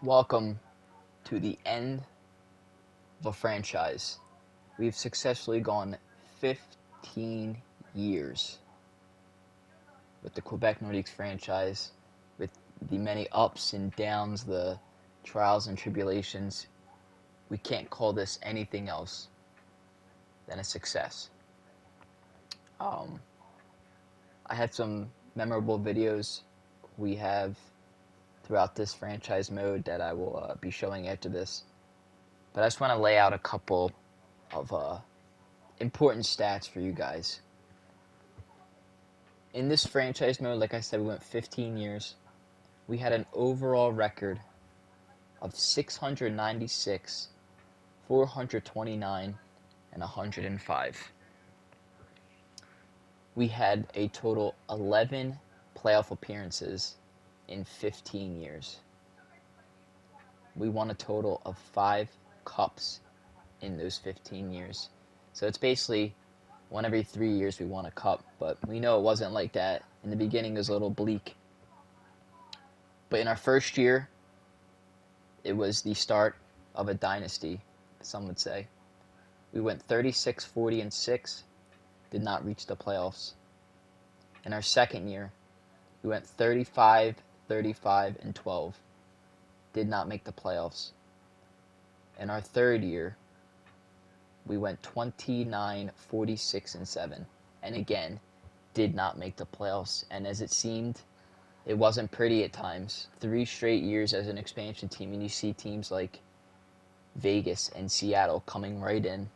Welcome to the end of a franchise. We've successfully gone 15 years with the Quebec Nordiques franchise, with the many ups and downs, the trials and tribulations. We can't call this anything else than a success. Um, I had some memorable videos we have throughout this franchise mode that I will be showing after this. But I just want to lay out a couple of important stats for you guys. In this franchise mode, like I said, we went 15 years. We had an overall record of 696, 429, and 105. We had a total 11 playoff appearances in 15 years. We won a total of 5 cups in those 15 years. So it's basically one every 3 years we won a cup, but we know it wasn't like that. In the beginning it was a little bleak. But in our first year, it was the start of a dynasty, some would say. We went 36, 40, and 6, did not reach the playoffs. In our second year, we went 35, 35, and 12, did not make the playoffs. In our third year, we went 29, 46, and 7, and again, did not make the playoffs. And as it seemed, it wasn't pretty at times. 3 straight years as an expansion team, and you see teams like Vegas and Seattle coming right in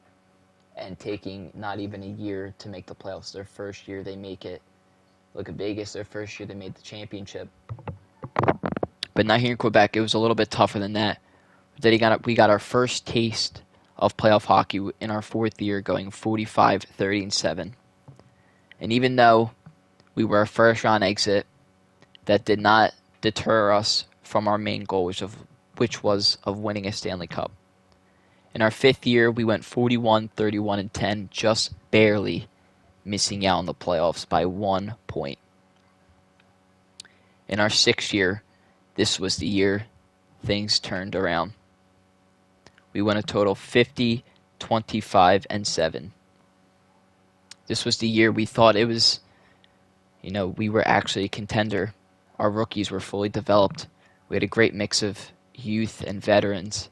and taking not even a year to make the playoffs. Their first year, they make it. Look at Vegas, their first year, they made the championship. But not here in Quebec. It was a little bit tougher than that. We got our first taste of playoff hockey in our fourth year, going 45, 30, and 7. And even though we were a first-round exit, that did not deter us from our main goal, which was of winning a Stanley Cup. In our fifth year, we went 41, 31, and 10, just barely missing out on the playoffs by 1 point. In our sixth year, this was the year things turned around. We won a total 50, 25, and 7. This was the year we thought it was, we were actually a contender. Our rookies were fully developed. We had a great mix of youth and veterans.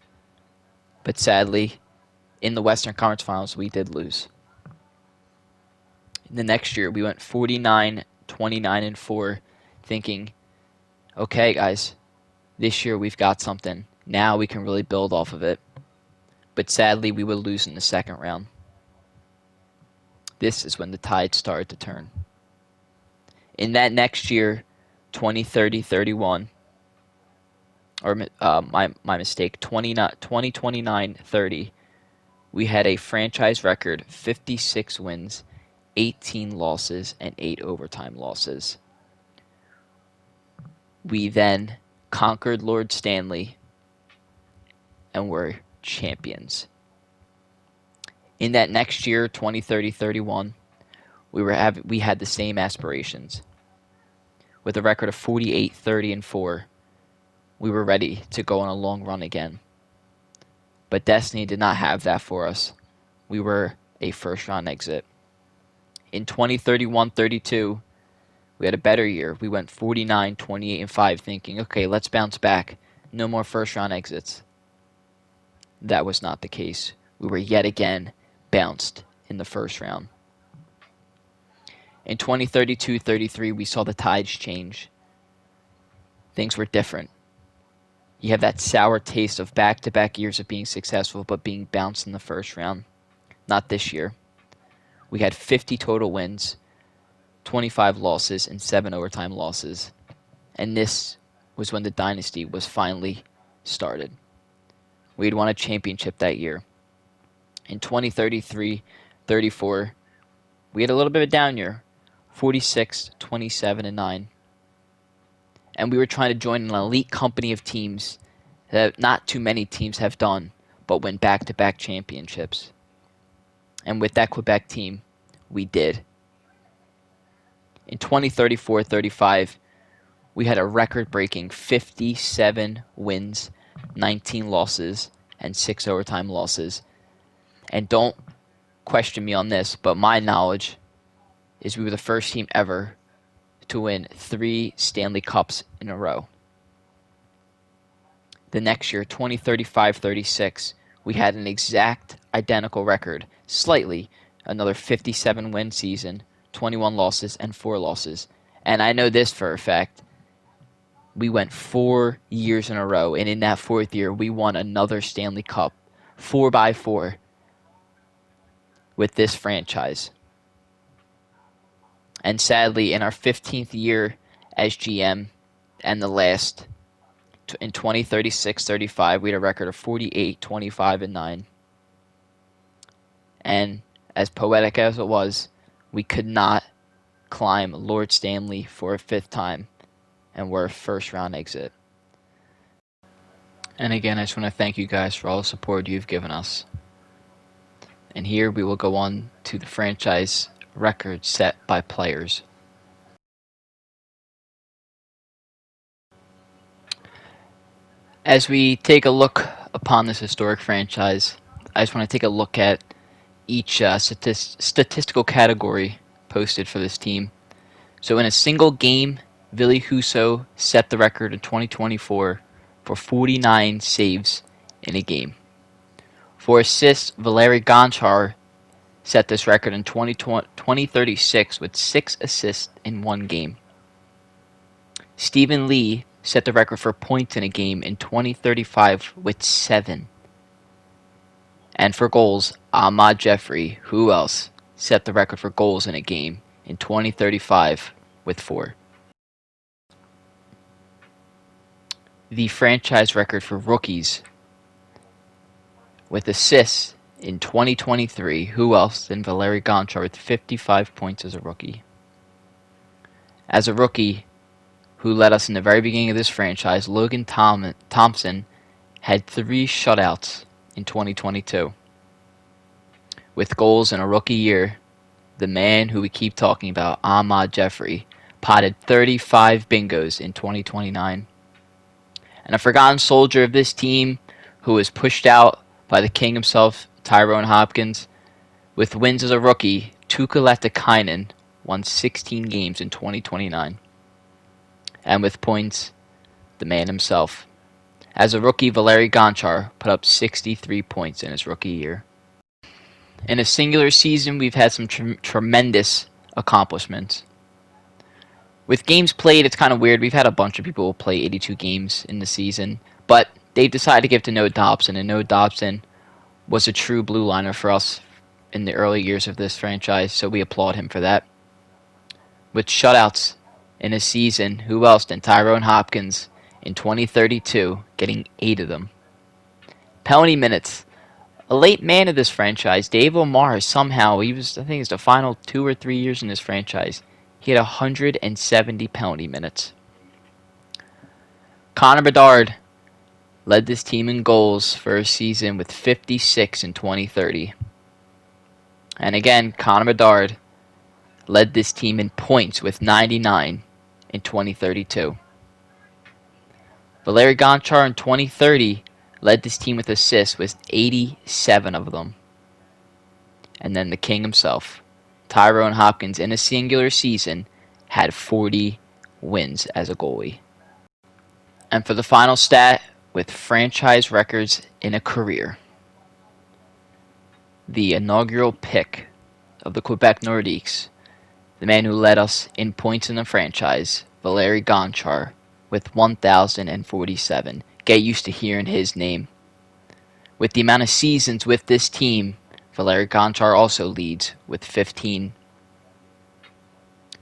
But sadly, in the Western Conference Finals, we did lose. In the next year, we went 49, 29, and 4, thinking, okay, guys, this year we've got something. Now we can really build off of it. But sadly, we would lose in the second round. This is when the tide started to turn. In that next year, 2030-31, or my mistake, 2029-30, we had a franchise record 56 wins, 18 losses, and 8 overtime losses. We then conquered Lord Stanley and were champions. In that next year, 2030-31, we had the same aspirations. With a record of 48, 30, and 4, we were ready to go on a long run again. But destiny did not have that for us. We were a first-round exit. In 2031-32, we had a better year. We went 49, 28, and 5, thinking, okay, let's bounce back. No more first-round exits. That was not the case. We were yet again bounced in the first round. In 2032-33, we saw the tides change. Things were different. You have that sour taste of back-to-back years of being successful, but being bounced in the first round. Not this year. We had 50 total wins, 25 losses, and 7 overtime losses. And this was when the dynasty was finally started. We had won a championship that year. In 2033-34, we had a little bit of a down year, 46, 27, and 9. And we were trying to join an elite company of teams that not too many teams have done, but win back-to-back championships. And with that Quebec team, we did. In 2034-35, we had a record-breaking 57 wins, 19 losses, and 6 overtime losses. And don't question me on this, but my knowledge is we were the first team ever to win 3 Stanley Cups in a row. The next year, 2035-36, we had an exact identical record, slightly, another 57-win season, 21 losses and 4 losses. And I know this for a fact. We went 4 years in a row, and in that 4th year, we won another Stanley Cup, 4x4, with this franchise. And sadly, in our 15th year as GM and the last, in 2036-35, we had a record of 48, 25, and 9. And as poetic as it was, we could not climb Lord Stanley for a 5th time, and we're a first-round exit. And again, I just want to thank you guys for all the support you've given us. And here we will go on to the franchise record set by players. As we take a look upon this historic franchise, I just want to take a look at each statistical category posted for this team. So in a single game, Ville Husso set the record in 2024 for 49 saves in a game. For assists, Valeri Gonchar set this record in 2036 with 6 assists in 1 game. Stephen Lee set the record for points in a game in 2035 with 7. And for goals, Ahmad Jeffrey, who else, set the record for goals in a game in 2035 with 4. The franchise record for rookies with assists in 2023, who else than Valeri Gonchar with 55 points as a rookie. As a rookie who led us in the very beginning of this franchise, Logan Thompson had 3 shutouts in 2022. With goals in a rookie year, the man who we keep talking about, Ahmad Jeffrey, potted 35 bingos in 2029. And a forgotten soldier of this team who was pushed out by the king himself, Tyrone Hopkins, with wins as a rookie, Tuukka Lehtikainen won 16 games in 2029. And with points, the man himself. As a rookie, Valeri Gonchar put up 63 points in his rookie year. In a singular season, we've had some tremendous accomplishments. With games played, it's kind of weird. We've had a bunch of people play 82 games in the season, but they decided to give to Noah Dobson, and Noah Dobson was a true blue liner for us in the early years of this franchise, so we applaud him for that. With shutouts in a season, who else than Tyrone Hopkins in 2032, getting 8 of them. Penalty minutes. A late man of this franchise, Dave Omar, somehow, I think it's the final 2 or 3 years in this franchise, he had 170 penalty minutes. Connor Bedard led this team in goals for a season with 56 in 2030. And again, Connor Bedard led this team in points with 99 in 2032. Valeri Gonchar in 2030 led this team with assists with 87 of them. And then the king himself, Tyrone Hopkins, in a singular season, had 40 wins as a goalie. And for the final stat, with franchise records in a career, the inaugural pick of the Quebec Nordiques, the man who led us in points in the franchise, Valeri Gonchar, with 1,047. Get used to hearing his name. With the amount of seasons with this team, Valeri Gonchar also leads with 15.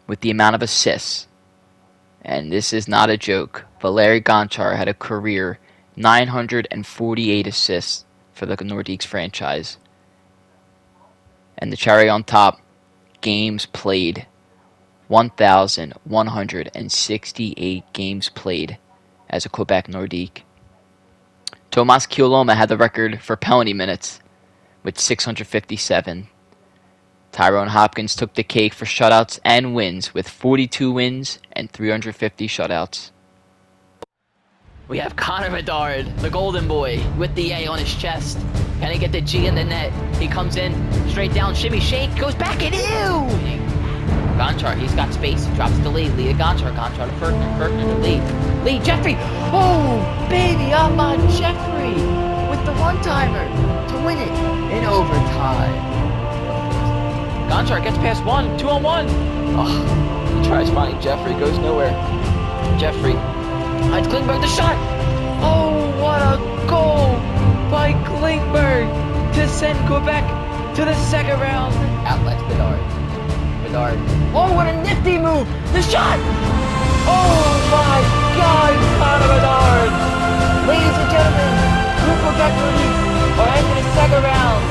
With the amount of assists, and this is not a joke, Valeri Gonchar had a career 948 assists for the Nordiques franchise. And the cherry on top, games played. 1,168 games played as a Quebec Nordique. Tomas Kioloma had the record for penalty minutes with 657. Tyrone Hopkins took the cake for shutouts and wins with 42 wins and 350 shutouts. We have Connor Bedard, the golden boy, with the A on his chest. Can he get the G in the net? He comes in, straight down, shimmy, shake, goes back and ew! Gonchar, he's got space, he drops to Lee to Gonchar to Fertner to Lee. Lee, Jeffrey! Oh, baby, I'm on Jeffrey! With the one-timer to win it in overtime. Gonchar gets past one, 2-on-1. Oh, he tries finding Jeffrey, goes nowhere. Jeffrey finds Klingberg the shot! Oh, what a goal by Klingberg to send Quebec to the second round. Outlets Bedard. Oh, what a nifty move! The shot! Oh my God, Connor Bedard! Ladies and gentlemen, Quebec Nordiques are entering the second round.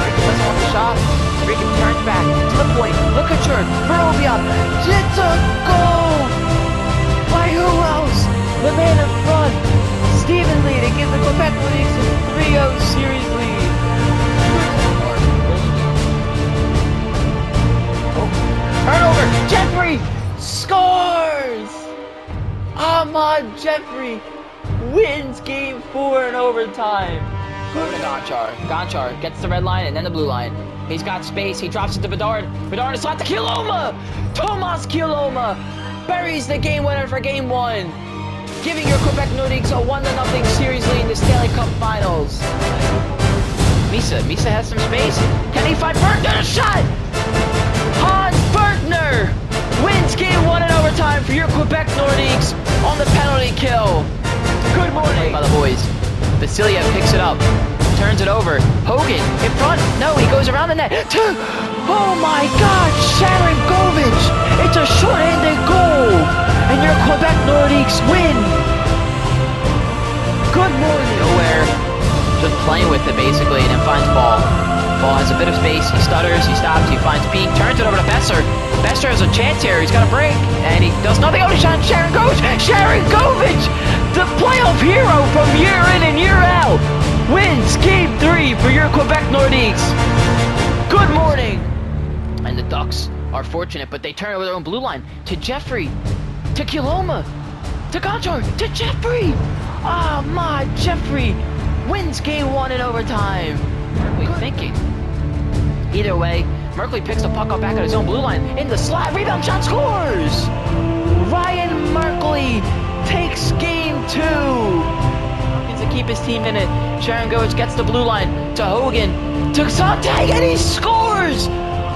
Doesn't want the shot. Ricky turns back to the point. Look at your Verovian. It's a goal! By who else? The man in front, Stephen Lee, to give the Quebec Nordiques a 3-0 series lead. Turnover! Jeffrey scores! Ahmad Jeffrey wins game 4 in overtime. Go to Gonchar. Gonchar gets the red line and then the blue line. He's got space. He drops it to Bedard. Bedard is slot to Kieloma! Tomas Kieloma buries the game winner for game 1, giving your Quebec Nordiques a 1-0 series lead in the Stanley Cup Finals. Misa has some space. Can he find Bergner? A shot! Hans Bergner wins game 1 in overtime for your Quebec Nordiques on the penalty kill. Good morning by the boys. Vasiliev picks it up, turns it over. Hogan in front. No, he goes around the net. Oh my God, Sharon Govich! It's a short-handed goal, and your Quebec Nordiques win. Good morning. Nowhere, just playing with it basically, and then finds ball. Ball has a bit of space, he stutters, he stops, he finds Pete, turns it over to Besser. Besser has a chance here, he's got a break, and he does nothing. Oh, he shot Sharon Govich! Sharon Govich, the playoff hero from year in and year out, wins game 3 for your Quebec Nordiques. Good morning! And the Ducks are fortunate, but they turn over their own blue line to Jeffrey, to Kieloma, to Gonchar, to Jeffrey! Ah, my Jeffrey wins game 1 in overtime. Merkley thinking. Either way, Merkley picks the puck up back at his own blue line. In the slot, rebound shot, scores! Ryan Merkley takes game 2. To keep his team in it. Sharon Govich gets the blue line to Hogan, to Sontag, and he scores!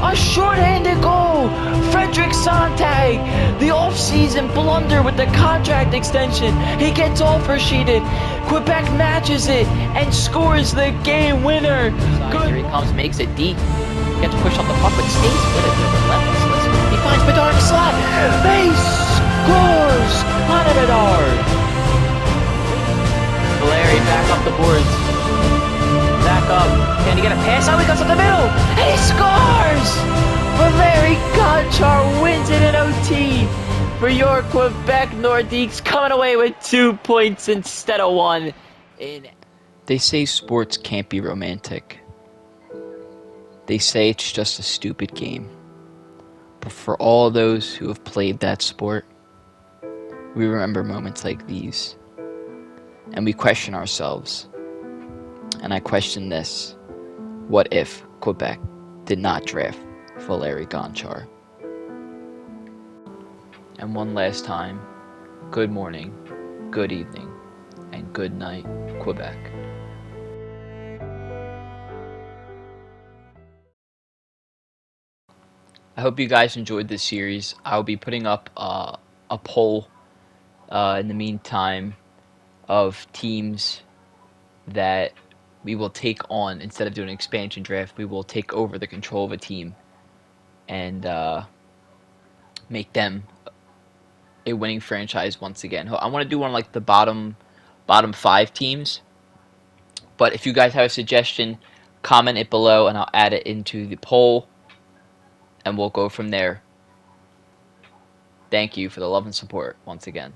A short-handed goal! Frederick Sontag, the off-season blunder with the contract extension. He gets offer-sheeted. Quebec matches it and scores the game winner. Good. Here he comes, makes it deep. Gets pushed off the puck, but stays with it. Relentless. He finds Bedard in the slot. He scores! Connor Bedard. Valeri back up the boards. Back up. Can he get a pass? Oh, he goes up the middle. And he scores! Valeri Gonchar wins it in OT for your Quebec Nordiques, coming away with 2 points instead of 1. They say sports can't be romantic. They say it's just a stupid game. But for all those who have played that sport, we remember moments like these. And we question ourselves. And I question this. What if Quebec did not draft Valeri Gonchar? And one last time, good morning, good evening, and good night, Quebec. I hope you guys enjoyed this series. I'll be putting up a poll in the meantime of teams that we will take on. Instead of doing an expansion draft, we will take over the control of a team and make them a winning franchise once again. I want to do one like the bottom 5 teams. But if you guys have a suggestion, comment it below and I'll add it into the poll and we'll go from there. Thank you for the love and support once again.